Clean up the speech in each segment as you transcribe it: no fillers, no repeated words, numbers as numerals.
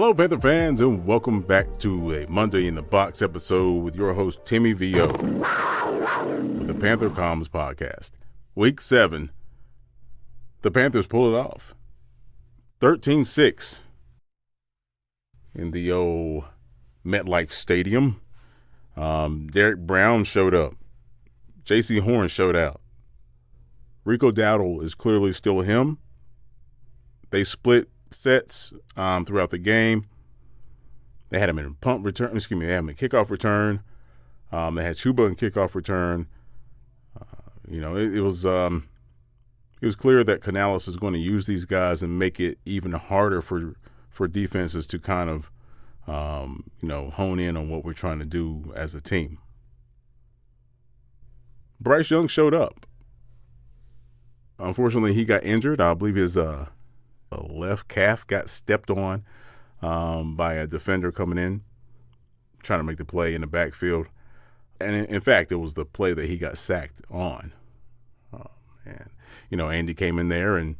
Hello, Panther fans, and welcome back to a Monday in the Box episode with your host, Timmy V.O. with the Panther Comms podcast. Week 7, the Panthers pull it off. 13-6 in the old MetLife Stadium. Derek Brown showed up. Jaycee Horn showed out. Rico Dowdle is clearly still him. They split sets throughout the game. They had him in punt return. They had him in kickoff return. They had Chuba in kickoff return. It was clear that Canales is going to use these guys and make it even harder for defenses to kind of hone in on what we're trying to do as a team. Bryce Young showed up. Unfortunately, he got injured. I believe his left calf got stepped on by a defender coming in, trying to make the play in the backfield. And in fact, it was the play that he got sacked on. Andy came in there and,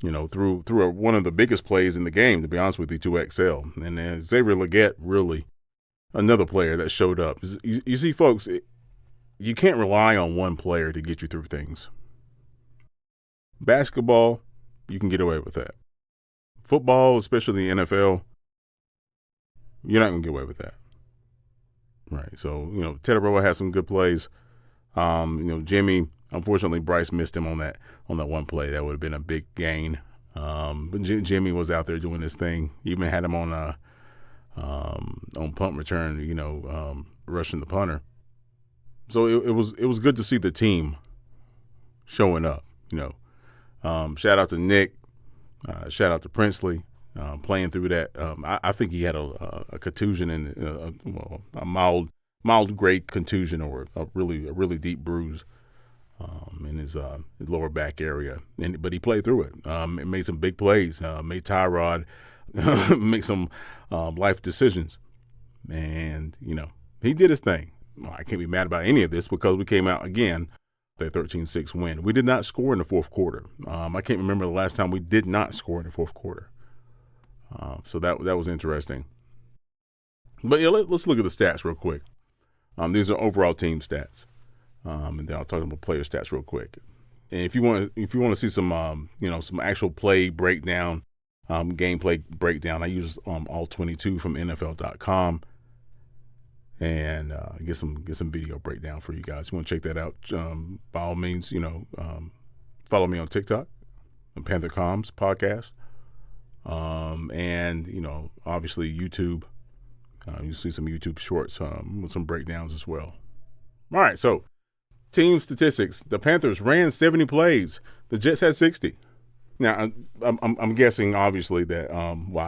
threw one of the biggest plays in the game, to be honest with you, to XL. And then Xavier Legette, really another player that showed up. You see, folks, you can't rely on one player to get you through things. Basketball, you can get away with that. Football, especially the NFL, you're not going to get away with that. Right. So, Teteroa had some good plays. Jimmy, unfortunately, Bryce missed him on that one play. That would have been a big gain. But Jimmy was out there doing his thing. Even had him on punt return, rushing the punter. So it was good to see the team showing up, Shout out to Nick. Shout out to Princely playing through that. I think he had a contusion and a mild grade contusion or a really deep bruise in his lower back area. But he played through it. Made some big plays. Made Tyrod make some life decisions, and he did his thing. I can't be mad about any of this because we came out again. That 13-6 win. We did not score in the fourth quarter. I can't remember the last time we did not score in the fourth quarter. So that was interesting. But yeah, let's look at the stats real quick. These are overall team stats, and then I'll talk about player stats real quick. And if you want to see some some actual play breakdown, gameplay breakdown, I use all 22 from NFL.com. And get some video breakdown for you guys. You want to check that out? By all means, follow me on TikTok, the Panther Comms podcast, and obviously YouTube. You see some YouTube shorts with some breakdowns as well. All right, so team statistics: the Panthers ran 70 plays. The Jets had 60. Now I'm guessing obviously that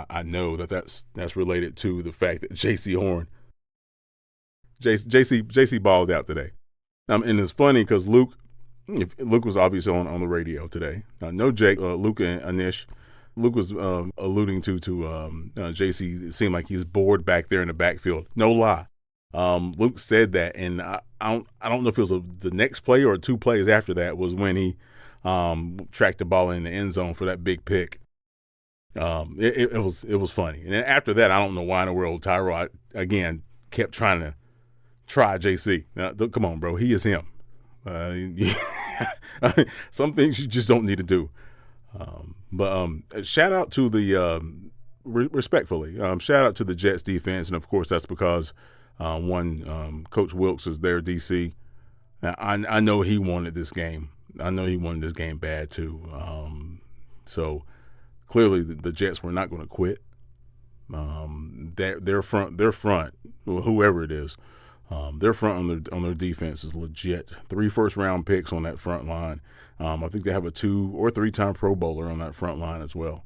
I know that's related to the fact that Jaycee Horn. JC balled out today. And it's funny because Luke was obviously on the radio today. No Jake, Luke and Anish. Luke was alluding to JC. It seemed like he's bored back there in the backfield. No lie. Luke said that, and I don't know if it was the next play or 2 plays after that was when he tracked the ball in the end zone for that big pick. It was funny. And then after that, I don't know why in the world Tyrod again kept trying to try JC. Now, come on, bro. He is him. Some things you just don't need to do. But shout out to the respectfully. Shout out to the Jets defense, and of course that's because Coach Wilkes is their DC. Now, I know he wanted this game. I know he wanted this game bad too. So clearly the Jets were not going to quit. Their front, whoever it is. Their front on their defense is legit. 3 first-round picks on that front line. I think they have a 2 or 3-time Pro Bowler on that front line as well.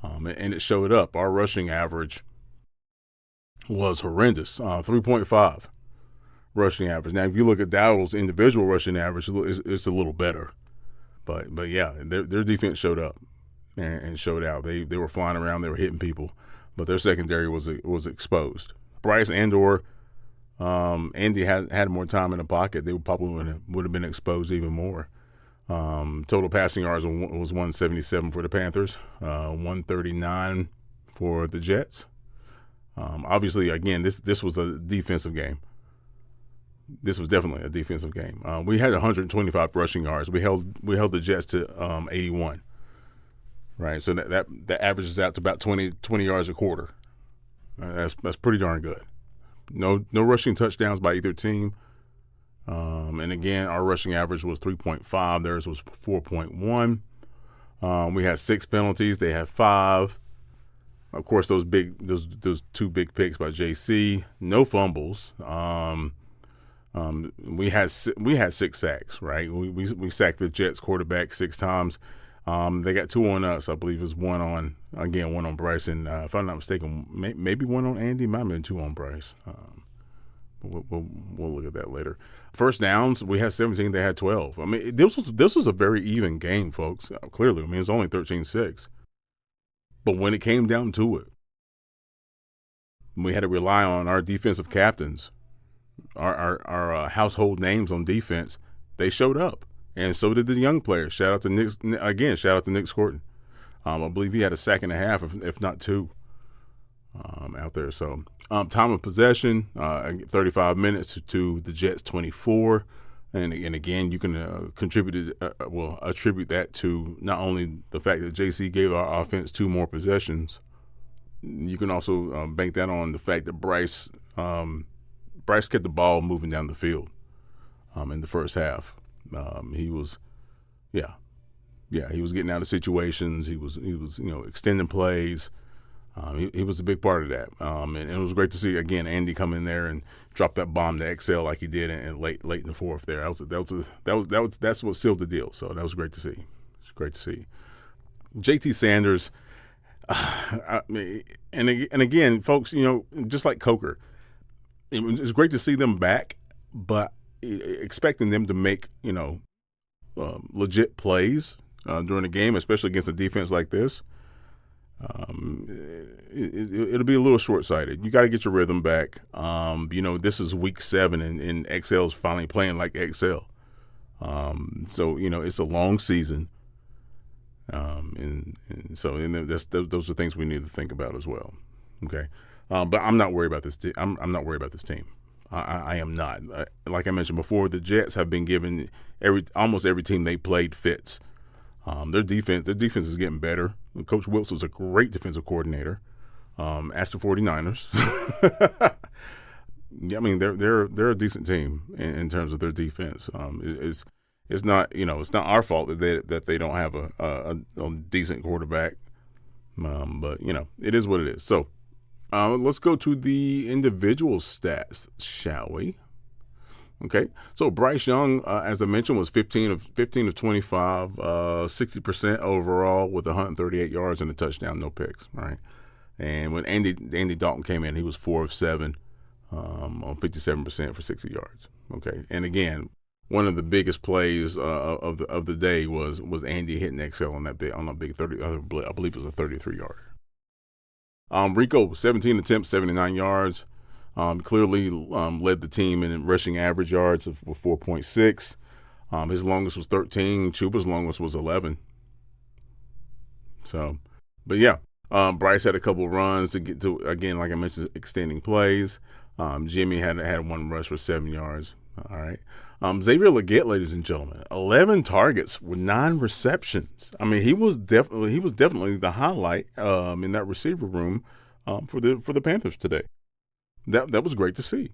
And it showed up. Our rushing average was horrendous, 3.5 rushing average. Now, if you look at Dowdle's individual rushing average, it's a little better. But yeah, their defense showed up and showed out. They were flying around. They were hitting people. But their secondary was exposed. Bryce and/or Andy had more time in the pocket, they probably would have been exposed even more. Total passing yards was 177 for the Panthers, 139 for the Jets. Obviously, again, this was a defensive game. This was definitely a defensive game. We had 125 rushing yards. We held the Jets to 81. Right, so that averages out to about 20 yards a quarter. That's pretty darn good. No rushing touchdowns by either team. And again, our rushing average was 3.5. Theirs was 4.1. We had 6 penalties. They had 5. Of course, those two big picks by Jaycee. No fumbles. We had 6 sacks. Right, we sacked the Jets quarterback 6 times. They got 2 on us. I believe it was one on Bryce, and if I'm not mistaken, maybe 1 on Andy. Might have been 2 on Bryce. We'll look at that later. First downs, we had 17. They had 12. I mean, this was a very even game, folks. Clearly, I mean, it was only 13-6. But when it came down to it, we had to rely on our defensive captains, our household names on defense. They showed up. And so did the young players. Shout out to Nick Scorton. I believe he had a sack and a half, if not 2, out there. So time of possession, 35 minutes to the Jets 24. And again, you can attribute that to not only the fact that Jaycee gave our offense 2 more possessions. You can also bank that on the fact that Bryce kept the ball moving down the field in the first half. He was getting out of situations. He was extending plays. He was a big part of that. And it was great to see again Andy come in there and drop that bomb to XL like he did in late in the fourth. There, that's what sealed the deal. So that was great to see. It's great to see. JT Sanders, and again, folks, just like Coker, it's great to see them back, but expecting them to make legit plays during the game, especially against a defense like this, it'll be a little short-sighted. You got to get your rhythm back. This is week 7, and XL's finally playing like XL. So it's a long season, and those are things we need to think about as well. Okay, but I'm not worried about this. I'm not worried about this team. I am not. Like I mentioned before, the Jets have been given almost every team they played fits. Their defense is getting better. Coach Wilson's a great defensive coordinator. Ask the 49ers. Yeah, I mean they're a decent team in terms of their defense. It's not our fault that they don't have a decent quarterback. But it is what it is. So. Let's go to the individual stats, shall we? Okay, so Bryce Young, as I mentioned, was 15 of 25, 60% overall with 138 yards and a touchdown, no picks, right? And when Andy Dalton came in, he was 4 of 7 on 57% for 60 yards. Okay, and again, one of the biggest plays of the day was Andy hitting XL on a big 30. I believe it was a 33-yarder. Rico, 17 attempts, 79 yards. Clearly led the team in rushing average yards of 4.6. His longest was 13. Chuba's longest was 11. So, but yeah, Bryce had a couple runs to get to, again, like I mentioned, extending plays. Jimmy had 1 rush for 7 yards. All right. Xavier Legette, ladies and gentlemen, 11 targets with 9 receptions. I mean, he was definitely the highlight in that receiver room for the Panthers today. That was great to see.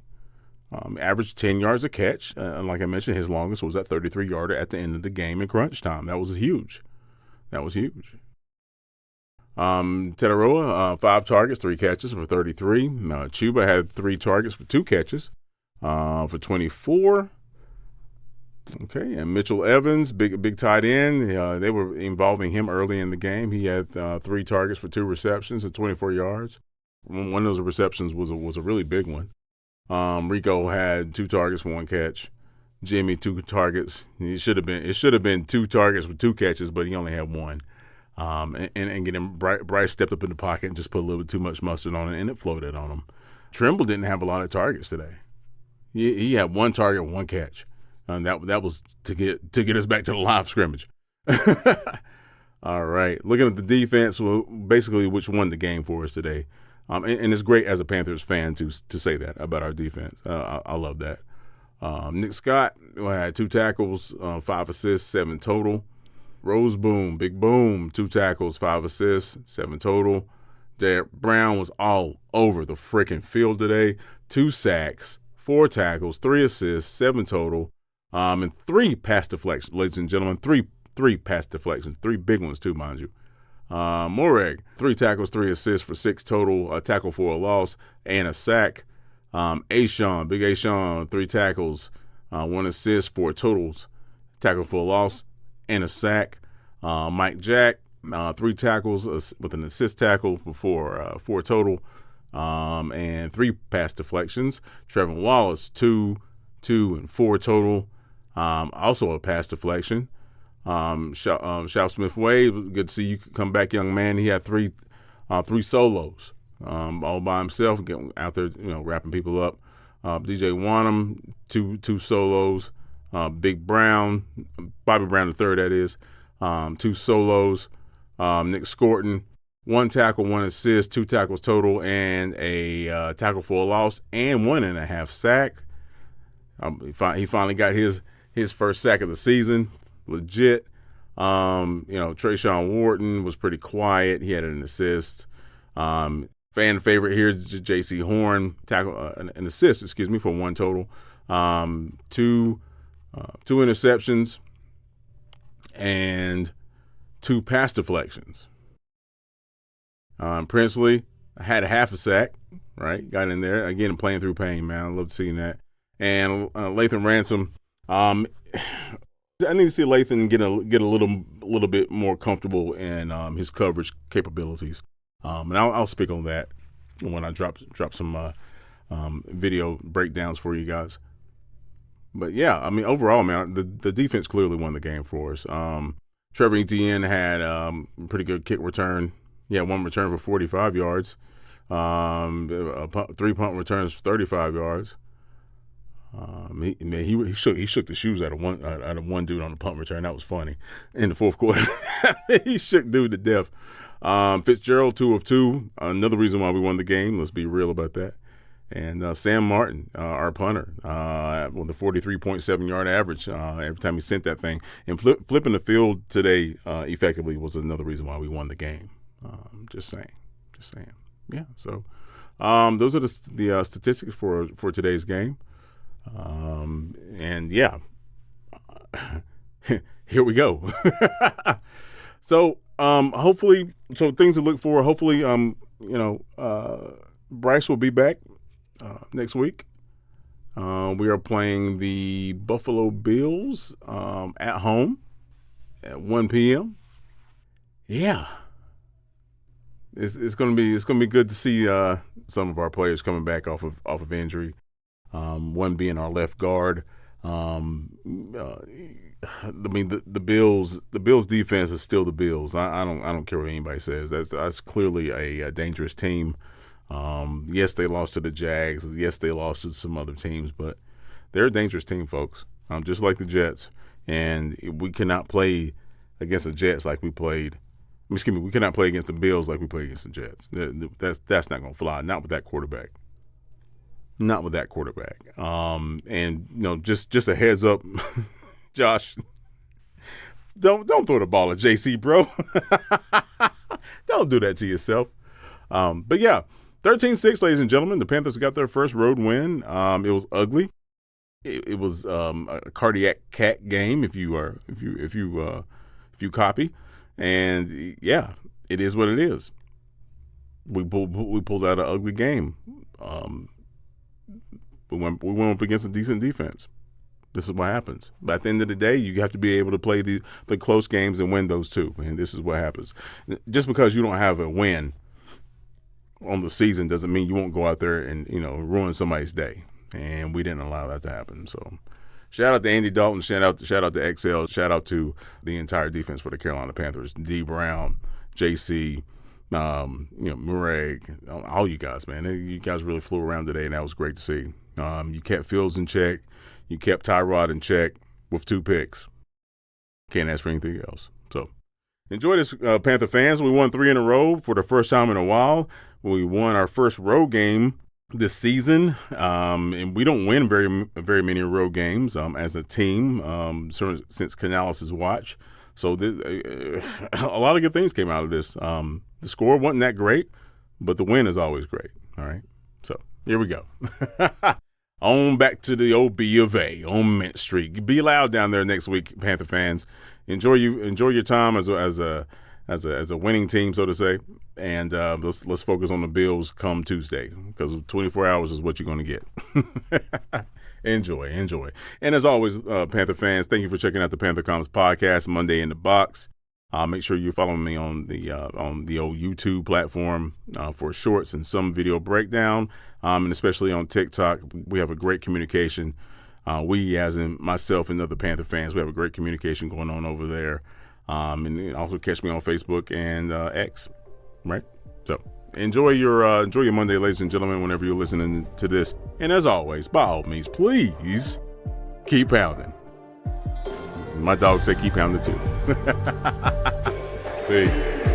Averaged 10 yards a catch, and like I mentioned, his longest was that 33-yarder at the end of the game in crunch time. That was huge. Tetaroa, 5 targets, 3 catches for 33. Chuba had 3 targets for 2 catches for 24. Okay, and Mitchell Evans, big tight end. They were involving him early in the game. He had 3 targets for 2 receptions and 24 yards. One of those receptions was a really big one. Rico had 2 targets for 1 catch. Jimmy 2 targets. It should have been 2 targets for 2 catches, but he only had 1. And again, Bryce stepped up in the pocket and just put a little bit too much mustard on it, and it floated on him. Trimble didn't have a lot of targets today. He had 1 target, 1 catch. And that was to get us back to the live scrimmage. All right. Looking at the defense, well, basically which won the game for us today. And it's great as a Panthers fan to say that about our defense. I love that. Nick Scott had 2 tackles, 5 assists, 7 total. Rose Boom, Big Boom, 2 tackles, 5 assists, 7 total. Derek Brown was all over the freaking field today. 2 sacks, 4 tackles, 3 assists, 7 total, and 3 pass deflections. Ladies and gentlemen, three pass deflections, 3 big ones too, mind you. Morag, 3 tackles, 3 assists for 6 total, a tackle for a loss, and a sack. Ashawn, Big Ashawn, 3 tackles, 1 assist, 4 totals, tackle for a loss, and a sack. Mike Jack, 3 tackles with an assist tackle for 4 total, and 3 pass deflections. Trevor Wallace, 2 and 4 total, also a pass deflection. Shao Smith Wade, good to see you come back, young man. He had 3 solos, all by himself, getting out there, wrapping people up. DJ Wanham, two solos. Big Brown, Bobby Brown III, that is, 2 solos. Nick Scorton, 1 tackle, 1 assist, 2 tackles total, and a tackle for a loss, and 1.5 sack. He finally got his first sack of the season. Legit. Trayshawn Wharton was pretty quiet. He had an assist. Fan favorite here, Jaycee Horn, tackle an assist, for 1 total. 2 interceptions and 2 pass deflections. Princely had a half a sack, right? Got in there again, playing through pain, man. I love seeing that. And Lathan Ransom. I need to see Lathan get a little bit more comfortable in his coverage capabilities, and I'll speak on that when I drop some video breakdowns for you guys. But yeah, I mean, overall, man, the defense clearly won the game for us. Trevor Etienne had a pretty good kick return. He had 1 return for 45 yards, 3 punt returns for 35 yards. He shook the shoes out of one dude on the punt return. That was funny. In the fourth quarter, he shook dude to death. Fitzgerald, 2 of 2. Another reason why we won the game. Let's be real about that. And Sam Martin, our punter, with a 43.7-yard average every time he sent that thing. And flipping the field today effectively was another reason why we won the game. Just saying. Yeah. So those are the statistics for today's game. And yeah, here we go. So hopefully, things to look for. Hopefully, Bryce will be back next week. We are playing the Buffalo Bills at home at 1 p.m. Yeah, it's gonna be good to see some of our players coming back off of injury. One being our left guard. I mean, the Bills defense is still the Bills. I don't care what anybody says. That's clearly a dangerous team. Yes, they lost to the Jags. Yes, they lost to some other teams, but they're a dangerous team, folks. Just like the Jets. And we cannot play against the Jets like we played. Excuse me, we cannot play against the Bills like we played against the Jets. That's not going to fly. Not with that quarterback. Not with that quarterback. And just a heads up, Josh. Don't throw the ball at JC, bro. Don't do that to yourself. But yeah, 13-6, ladies and gentlemen. The Panthers got their first road win. It was ugly. It was a cardiac cat game, if you copy. And yeah, it is what it is. We pulled out an ugly game. We went up against a decent defense. This is what happens. But at the end of the day, you have to be able to play the close games and win those too. And this is what happens. Just because you don't have a win on the season doesn't mean you won't go out there and ruin somebody's day. And we didn't allow that to happen. So shout out to Andy Dalton. Shout out to XL. Shout out to the entire defense for the Carolina Panthers. D. Brown, JC, Murray, all you guys, man. You guys really flew around today, and that was great to see. You kept Fields in check. You kept Tyrod in check with 2 picks. Can't ask for anything else. So, Enjoy this, Panther fans. We won 3 in a row for the first time in a while. We won our first road game this season, and we don't win very many road games as a team since Canales' watch. So a lot of good things came out of this. The score wasn't that great, but the win is always great. All right, so here we go. On back to the old B of A on Mint Street. Be loud down there next week, Panther fans. Enjoy your time as a winning team, so to say, and let's focus on the Bills come Tuesday, because 24 hours is what you're going to get. Enjoy. And as always, Panther fans, thank you for checking out the Panther Comics podcast, Monday in the Box. Make sure you're following me on the old YouTube platform for shorts and some video breakdown, and especially on TikTok. We have a great communication. We, as in myself and other Panther fans, we have a great communication going on over there. And also catch me on Facebook and X, right? So enjoy your Monday, ladies and gentlemen, whenever you're listening to this. And as always, by all means, please keep pounding. My dog said keep pounding too. Peace.